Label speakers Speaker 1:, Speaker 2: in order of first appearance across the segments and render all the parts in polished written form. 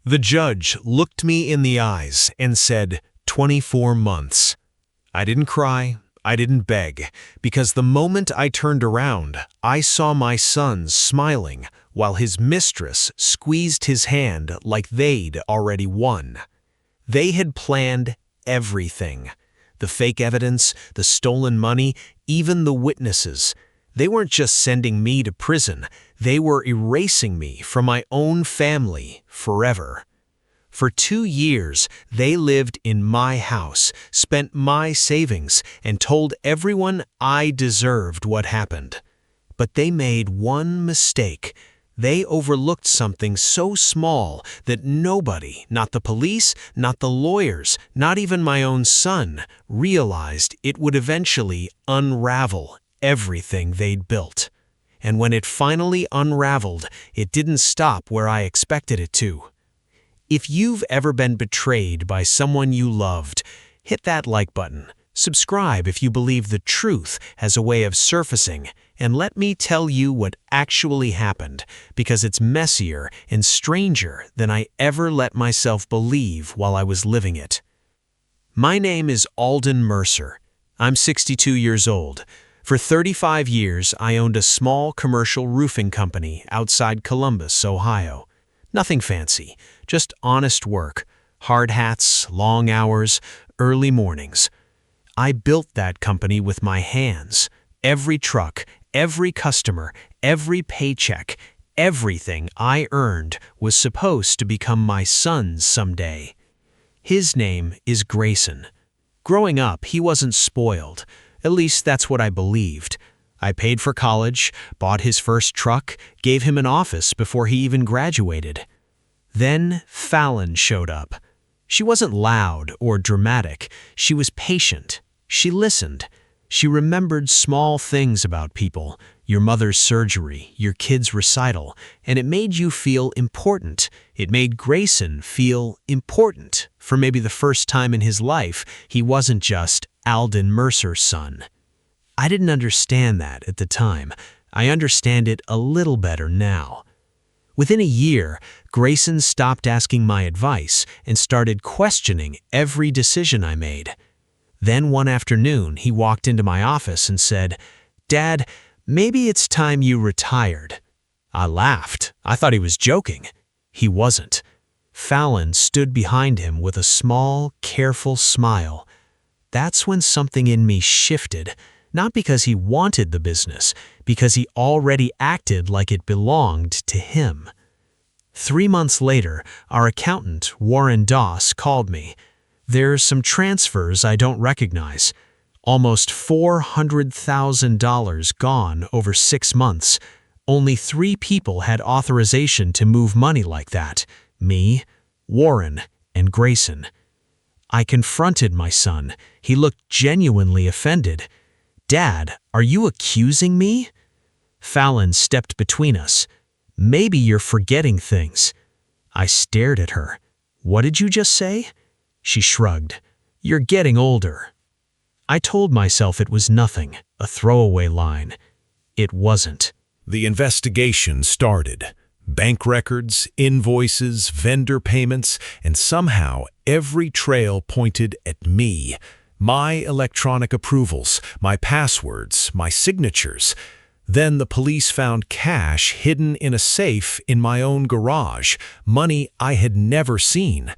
Speaker 1: The judge looked me in the eyes and said, 24 months. I didn't cry, I didn't beg, because the moment I turned around, I saw my son smiling while his mistress squeezed his hand like they'd already won. They had planned everything. The fake evidence, the stolen money, even the witnesses. They weren't just sending me to prison, they were erasing me from my own family forever. For 2 years, they lived in my house, spent my savings, and told everyone I deserved what happened. But they made one mistake. They overlooked something so small that nobody, not the police, not the lawyers, not even my own son, realized it would eventually unravel everything they'd built. And when it finally unraveled, it didn't stop where I expected it to. If you've ever been betrayed by someone you loved, hit that like button. Subscribe if you believe the truth has a way of surfacing, and let me tell you what actually happened, because it's messier and stranger than I ever let myself believe while I was living it. My name is Alden Mercer. I'm 62 years old. For 35 years, I owned a small commercial roofing company outside Columbus, Ohio. Nothing fancy, just honest work, hard hats, long hours, early mornings. I built that company with my hands. Every truck, every customer, every paycheck, everything I earned was supposed to become my son's someday. His name is Grayson. Growing up, he wasn't spoiled. At least that's what I believed. I paid for college, bought his first truck, gave him an office before he even graduated. Then Fallon showed up. She wasn't loud or dramatic. She was patient. She listened. She remembered small things about people, your mother's surgery, your kid's recital, and it made you feel important. It made Grayson feel important. For maybe the first time in his life, he wasn't just Alden Mercer's son. I didn't understand that at the time. I understand it a little better now. Within a year, Grayson stopped asking my advice and started questioning every decision I made. Then one afternoon, he walked into my office and said, "Dad, maybe it's time you retired." I laughed. I thought he was joking. He wasn't. Fallon stood behind him with a small, careful smile. That's when something in me shifted, not because he wanted the business, because he already acted like it belonged to him. 3 months later, our accountant, Warren Doss, called me. "There's some transfers I don't recognize. Almost $400,000 gone over 6 months. Only 3 people had authorization to move money like that: me, Warren, and Grayson." I confronted my son. He looked genuinely offended. "Dad, are you accusing me?" Fallon stepped between us. "Maybe you're forgetting things." I stared at her. "What did you just say?" She shrugged. "You're getting older." I told myself it was nothing, a throwaway line. It wasn't.
Speaker 2: The investigation started. Bank records, invoices, vendor payments, and somehow every trail pointed at me. My electronic approvals, my passwords, my signatures. Then the police found cash hidden in a safe in my own garage, money I had never seen.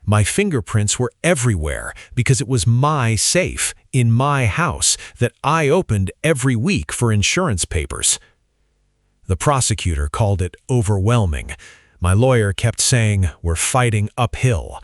Speaker 2: My fingerprints were everywhere because it was my safe, in my house, that I opened every week for insurance papers. The prosecutor called it overwhelming. My lawyer kept saying, "We're fighting uphill."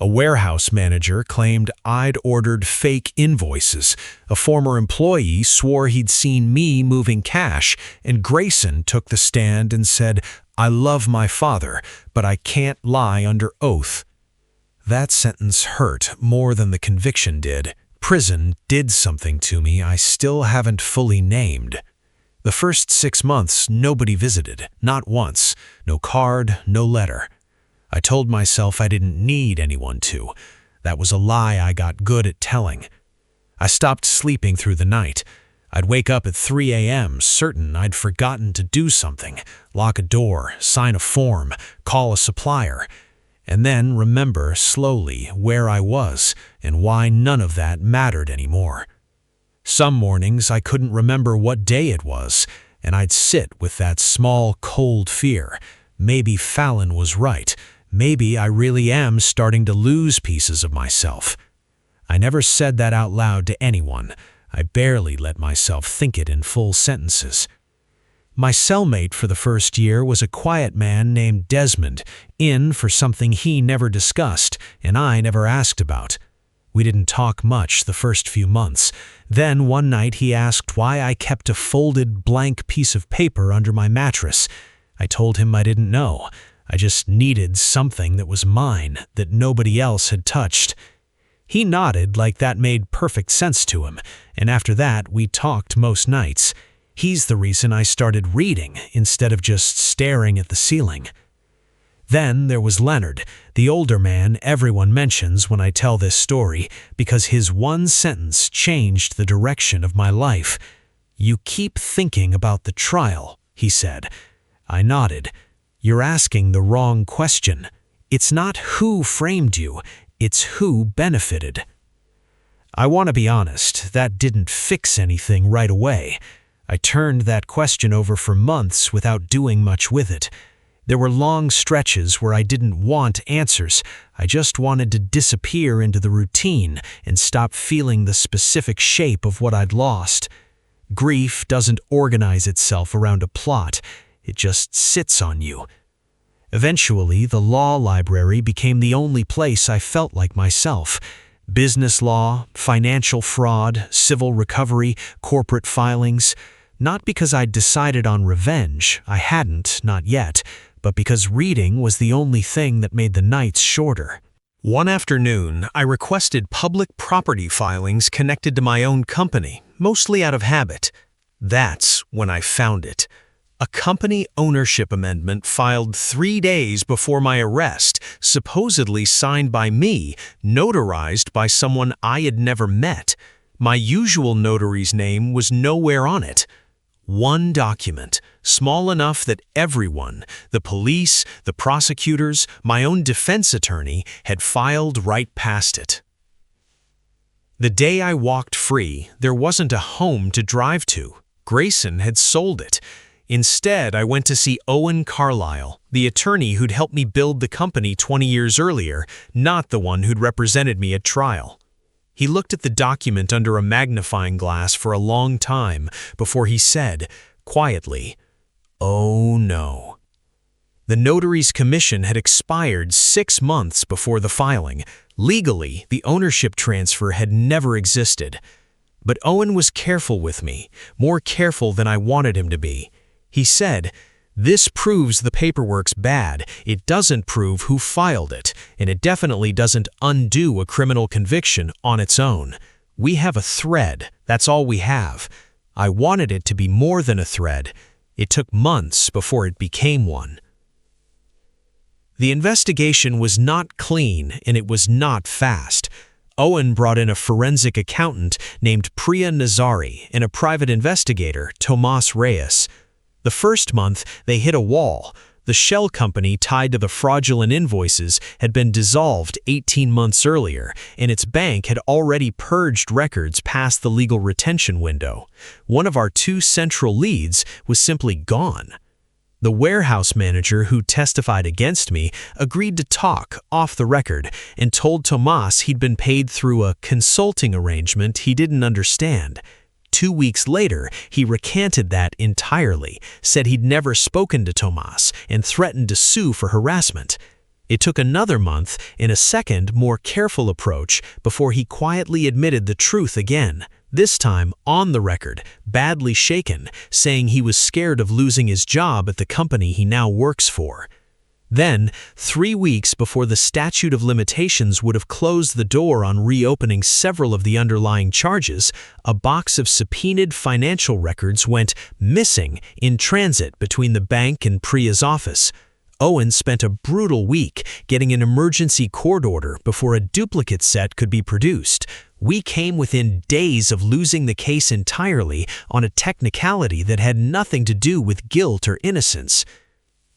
Speaker 2: A warehouse manager claimed I'd ordered fake invoices. A former employee swore he'd seen me moving cash, and Grayson took the stand and said, "I love my father, but I can't lie under oath." That sentence hurt more than the conviction did. Prison did something to me I still haven't fully named. The first 6 months, nobody visited, not once. No card, no letter. I told myself I didn't need anyone to. That was a lie I got good at telling. I stopped sleeping through the night. I'd wake up at 3 a.m. certain I'd forgotten to do something, lock a door, sign a form, call a supplier. and then remember slowly where I was and why none of that mattered anymore. Some mornings I couldn't remember what day it was, and I'd sit with that small, cold fear. Maybe Fallon was right. Maybe I really am starting to lose pieces of myself. I never said that out loud to anyone. I barely let myself think it in full sentences. My cellmate for the first year was a quiet man named Desmond, in for something he never discussed and I never asked about. We didn't talk much the first few months. Then one night he asked why I kept a folded blank piece of paper under my mattress. I told him I didn't know. I just needed something that was mine, that nobody else had touched. He nodded like that made perfect sense to him, and after that we talked most nights. He's the reason I started reading instead of just staring at the ceiling. Then there was Leonard, the older man everyone mentions when I tell this story, because his one sentence changed the direction of my life. "You keep thinking about the trial," he said. I nodded. "You're asking the wrong question. It's not who framed you, it's who benefited." I want to be honest, that didn't fix anything right away. I turned that question over for months without doing much with it. There were long stretches where I didn't want answers. I just wanted to disappear into the routine and stop feeling the specific shape of what I'd lost. Grief doesn't organize itself around a plot. It just sits on you. Eventually, the law library became the only place I felt like myself. Business law, financial fraud, civil recovery, corporate filings. Not because I'd decided on revenge, I hadn't, not yet, but because reading was the only thing that made the nights shorter. One afternoon, I requested public property filings connected to my own company, mostly out of habit. That's when I found it. A company ownership amendment filed 3 days before my arrest, supposedly signed by me, notarized by someone I had never met. My usual notary's name was nowhere on it. One document, small enough that everyone, the police, the prosecutors, my own defense attorney, had filed right past it. The day I walked free, there wasn't a home to drive to. Grayson had sold it. Instead, I went to see Owen Carlisle, the attorney who'd helped me build the company 20 years earlier, not the one who'd represented me at trial. He looked at the document under a magnifying glass for a long time before he said, quietly, "Oh no." The notary's commission had expired 6 months before the filing. Legally, the ownership transfer had never existed. But Owen was careful with me, more careful than I wanted him to be. He said, "This proves the paperwork's bad. It doesn't prove who filed it, and it definitely doesn't undo a criminal conviction on its own. We have a thread. That's all we have." I wanted it to be more than a thread. It took months before it became one. The investigation was not clean, and it was not fast. Owen brought in a forensic accountant named Priya Nazari and a private investigator, Tomas Reyes. The first month, they hit a wall. The shell company tied to the fraudulent invoices had been dissolved 18 months earlier, and its bank had already purged records past the legal retention window. One of our 2 central leads was simply gone. The warehouse manager who testified against me agreed to talk off the record and told Tomas he'd been paid through a consulting arrangement he didn't understand. 2 weeks later, he recanted that entirely, said he'd never spoken to Tomas, and threatened to sue for harassment. It took another month and a second, more careful approach before he quietly admitted the truth again, this time on the record, badly shaken, saying he was scared of losing his job at the company he now works for. Then, 3 weeks before the statute of limitations would have closed the door on reopening several of the underlying charges, a box of subpoenaed financial records went missing in transit between the bank and Priya's office. Owen spent a brutal week getting an emergency court order before a duplicate set could be produced. We came within days of losing the case entirely on a technicality that had nothing to do with guilt or innocence.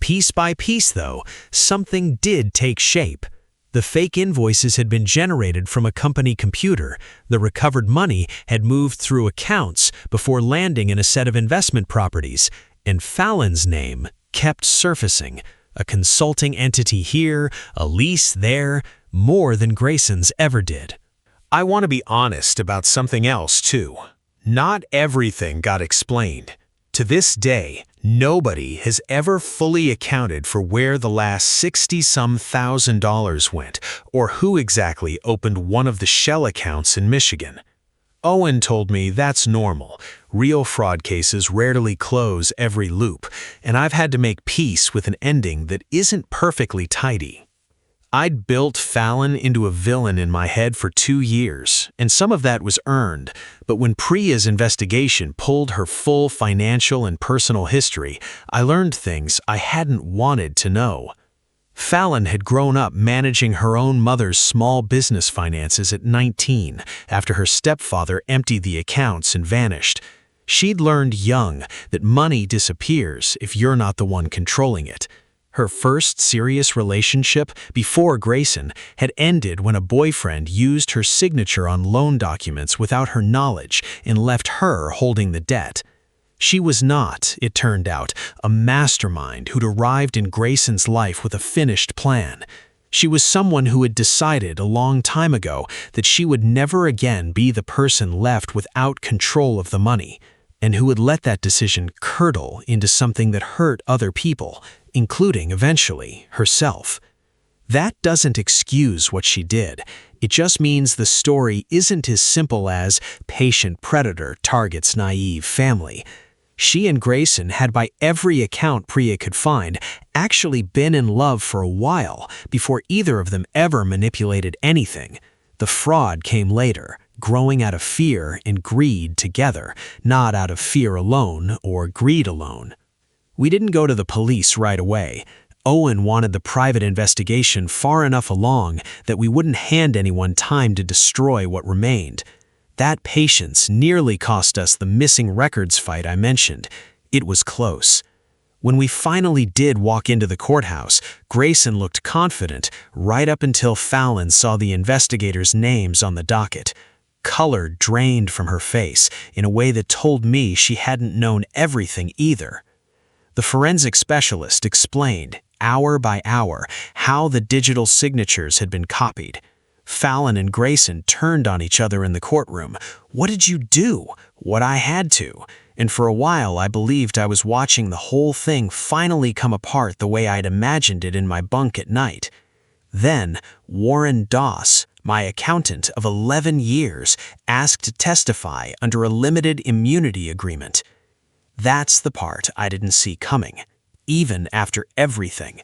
Speaker 1: Piece by piece, though, something did take shape. The fake invoices had been generated from a company computer. The recovered money had moved through accounts before landing in a set of investment properties. And Fallon's name kept surfacing. A consulting entity here, a lease there, more than Grayson's ever did. I want to be honest about something else, too. Not everything got explained. To this day, nobody has ever fully accounted for where the last $60-some thousand went, or who exactly opened one of the shell accounts in Michigan. Owen told me that's normal. Real fraud cases rarely close every loop, and I've had to make peace with an ending that isn't perfectly tidy. I'd built Fallon into a villain in my head for 2 years, and some of that was earned, but when Priya's investigation pulled her full financial and personal history, I learned things I hadn't wanted to know. Fallon had grown up managing her own mother's small business finances at 19 after her stepfather emptied the accounts and vanished. She'd learned young that money disappears if you're not the one controlling it. Her first serious relationship before Grayson had ended when a boyfriend used her signature on loan documents without her knowledge and left her holding the debt. She was not, it turned out, a mastermind who'd arrived in Grayson's life with a finished plan. She was someone who had decided a long time ago that she would never again be the person left without control of the money, and who would let that decision curdle into something that hurt other people, including, eventually, herself. That doesn't excuse what she did. It just means the story isn't as simple as patient predator targets naive family. She and Grayson had, by every account Priya could find, actually been in love for a while before either of them ever manipulated anything. The fraud came later, growing out of fear and greed together, not out of fear alone or greed alone. We didn't go to the police right away. Owen wanted the private investigation far enough along that we wouldn't hand anyone time to destroy what remained. That patience nearly cost us the missing records fight I mentioned. It was close. When we finally did walk into the courthouse, Grayson looked confident right up until Fallon saw the investigators' names on the docket. Color drained from her face in a way that told me she hadn't known everything either. The forensic specialist explained, hour by hour, how the digital signatures had been copied. Fallon and Grayson turned on each other in the courtroom. What did you do? What I had to. And for a while I believed I was watching the whole thing finally come apart the way I'd imagined it in my bunk at night. Then Warren Doss, my accountant of 11 years, asked to testify under a limited immunity agreement. That's the part I didn't see coming, even after everything.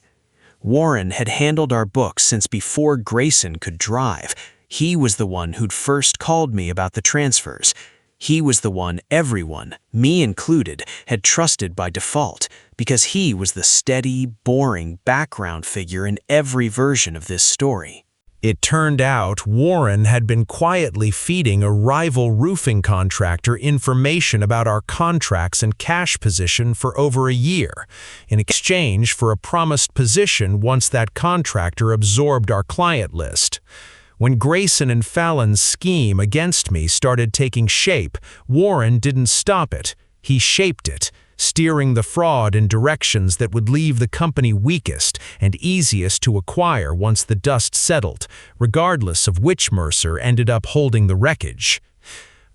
Speaker 1: Warren had handled our books since before Grayson could drive. He was the one who'd first called me about the transfers. He was the one everyone, me included, had trusted by default, because he was the steady, boring background figure in every version of this story.
Speaker 2: It turned out Warren had been quietly feeding a rival roofing contractor information about our contracts and cash position for over a year, in exchange for a promised position once that contractor absorbed our client list. When Grayson and Fallon's scheme against me started taking shape, Warren didn't stop it. He shaped it, steering the fraud in directions that would leave the company weakest and easiest to acquire once the dust settled, regardless of which Mercer ended up holding the wreckage.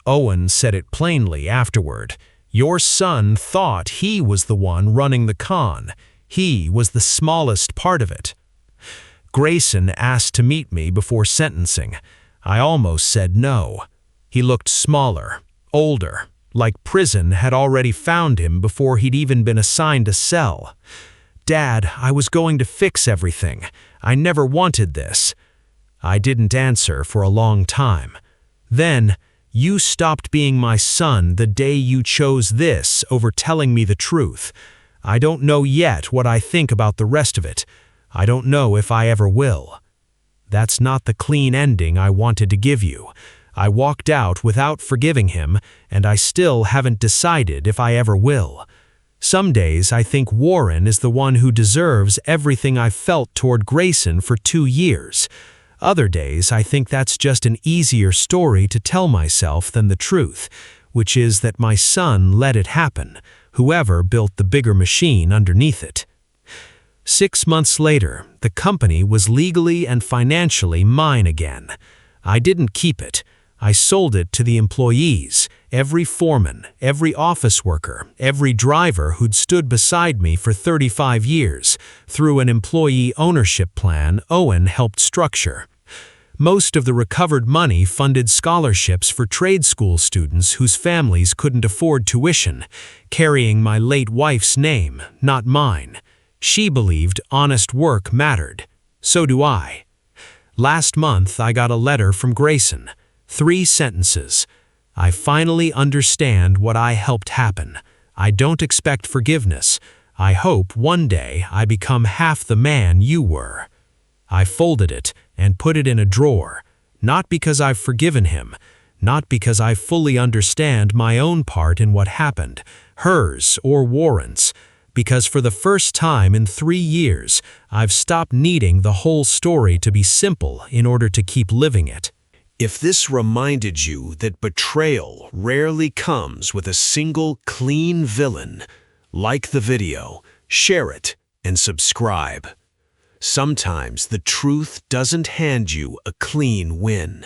Speaker 2: Owen said it plainly afterward. Your son thought he was the one running the con. He was the smallest part of it. Grayson asked to meet me before sentencing. I almost said no. He looked smaller, older, like prison had already found him before he'd even been assigned a cell. Dad, I was going to fix everything. I never wanted this. I didn't answer for a long time. Then, you stopped being my son the day you chose this over telling me the truth. I don't know yet what I think about the rest of it. I don't know if I ever will. That's not the clean ending I wanted to give you. I walked out without forgiving him, and I still haven't decided if I ever will. Some days I think Warren is the one who deserves everything I felt toward Grayson for 2 years. Other days I think that's just an easier story to tell myself than the truth, which is that my son let it happen, whoever built the bigger machine underneath it. 6 months later, the company was legally and financially mine again. I didn't keep it. I sold it to the employees, every foreman, every office worker, every driver who'd stood beside me for 35 years, through an employee ownership plan Owen helped structure. Most of the recovered money funded scholarships for trade school students whose families couldn't afford tuition, carrying my late wife's name, not mine. She believed honest work mattered. So do I. Last month, I got a letter from Grayson. 3 sentences. I finally understand what I helped happen. I don't expect forgiveness. I hope one day I become half the man you were. I folded it and put it in a drawer, not because I've forgiven him, not because I fully understand my own part in what happened, hers or Warren's, because for the first time in 3 years, I've stopped needing the whole story to be simple in order to keep living it.
Speaker 1: If this reminded you that betrayal rarely comes with a single clean villain, like the video, share it, and subscribe. Sometimes the truth doesn't hand you a clean win.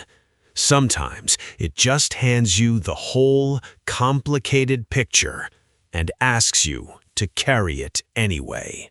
Speaker 1: Sometimes it just hands you the whole, complicated picture and asks you to carry it anyway.